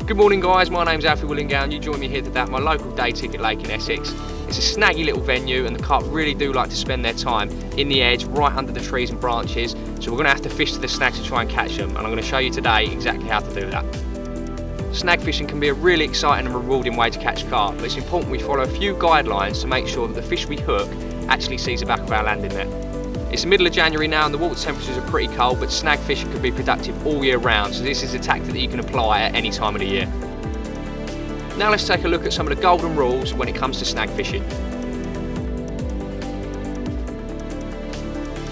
Good morning guys, my name's Alfie Vám and you join me here today at my local day ticket lake in Essex. It's a snaggy little venue and the carp really do like to spend their time in the edge, right under the trees and branches, so we're going to have to fish to the snags to try and catch them, and I'm going to show you today exactly how to do that. Snag fishing can be a really exciting and rewarding way to catch carp, but it's important we follow a few guidelines to make sure that the fish we hook actually sees the back of our landing net. It's the middle of January now and the water temperatures are pretty cold, but snag fishing can be productive all year round, so this is a tactic that you can apply at any time of the year. Now let's take a look at some of the golden rules when it comes to snag fishing.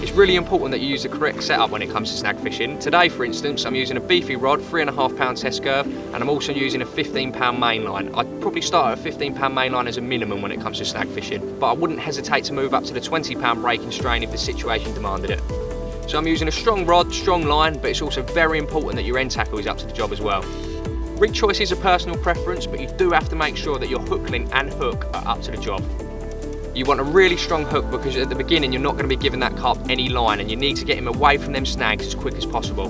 It's really important that you use the correct setup when it comes to snag fishing. Today, for instance, I'm using a beefy rod, 3.5 pound test curve, and I'm also using a 15 pound main line. I'd probably start at a 15 pound main line as a minimum when it comes to snag fishing, but I wouldn't hesitate to move up to the 20 pound breaking strain if the situation demanded it. So I'm using a strong rod, strong line, but it's also very important that your end tackle is up to the job as well. Rig choice is a personal preference, but you do have to make sure that your hook link and hook are up to the job. You want a really strong hook because at the beginning you're not going to be giving that carp any line and you need to get him away from them snags as quick as possible.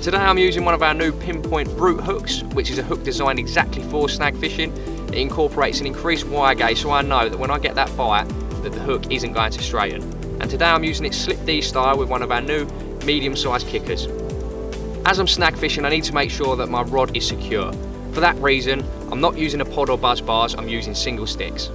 Today I'm using one of our new pinpoint brute hooks, which is a hook designed exactly for snag fishing. It incorporates an increased wire gauge so I know that when I get that bite that the hook isn't going to straighten. And today I'm using it slip D style with one of our new medium-sized kickers. As I'm snag fishing I need to make sure that my rod is secure. For that reason I'm not using a pod or buzz bars, I'm using single sticks.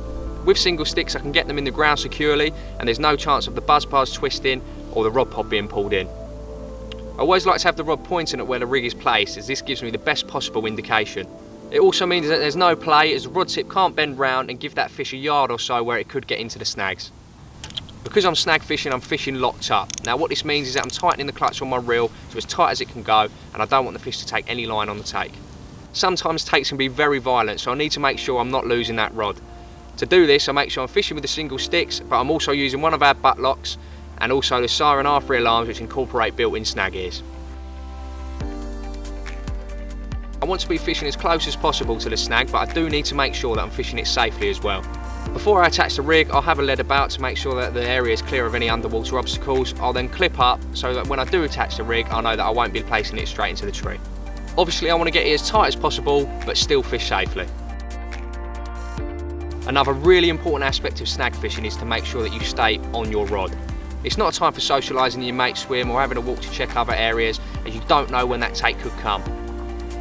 With single sticks I can get them in the ground securely and there's no chance of the buzz bars twisting or the rod pod being pulled in. I always like to have the rod pointing at where the rig is placed as this gives me the best possible indication. It also means that there's no play as the rod tip can't bend round and give that fish a yard or so where it could get into the snags. Because I'm snag fishing, I'm fishing locked up. Now what this means is that I'm tightening the clutch on my reel to as tight as it can go and I don't want the fish to take any line on the take. Sometimes takes can be very violent, so I need to make sure I'm not losing that rod. To do this I make sure I'm fishing with the single sticks, but I'm also using one of our butt locks and also the siren R3 alarms which incorporate built-in snag ears. I want to be fishing as close as possible to the snag, but I do need to make sure that I'm fishing it safely as well. Before I attach the rig I'll have a lead about to make sure that the area is clear of any underwater obstacles. I'll then clip up so that when I do attach the rig I know that I won't be placing it straight into the tree. Obviously I want to get it as tight as possible but still fish safely. Another really important aspect of snag fishing is to make sure that you stay on your rod. It's not a time for socialising in your mate's swim or having a walk to check other areas as you don't know when that take could come.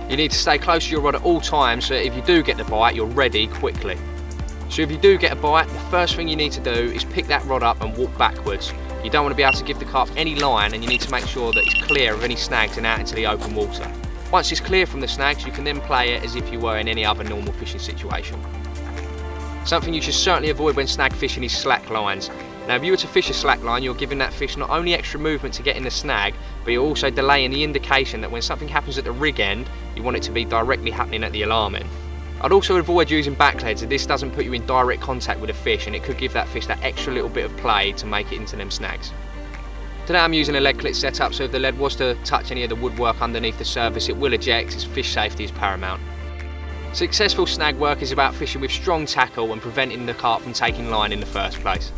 You need to stay close to your rod at all times so that if you do get the bite you're ready quickly. So if you do get a bite, the first thing you need to do is pick that rod up and walk backwards. You don't want to be able to give the carp any line and you need to make sure that it's clear of any snags and out into the open water. Once it's clear from the snags you can then play it as if you were in any other normal fishing situation. Something you should certainly avoid when snag fishing is slack lines. Now if you were to fish a slack line you're giving that fish not only extra movement to get in the snag, but you're also delaying the indication that when something happens at the rig end you want it to be directly happening at the alarm end. I'd also avoid using back leads as this doesn't put you in direct contact with the fish and it could give that fish that extra little bit of play to make it into them snags. Today I'm using a lead clip setup so if the lead was to touch any of the woodwork underneath the surface it will eject as fish safety is paramount. Successful snag work is about fishing with strong tackle and preventing the carp from taking line in the first place.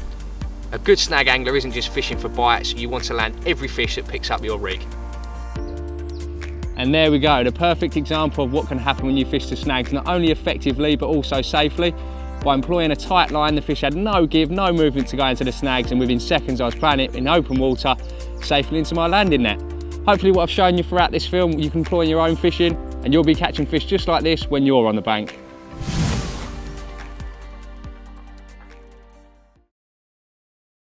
A good snag angler isn't just fishing for bites, you want to land every fish that picks up your rig. And there we go, the perfect example of what can happen when you fish the snags, not only effectively but also safely. By employing a tight line, the fish had no give, no movement to go into the snags, and within seconds I was playing it in open water safely into my landing net. Hopefully what I've shown you throughout this film you can employ in your own fishing and you'll be catching fish just like this when you're on the bank.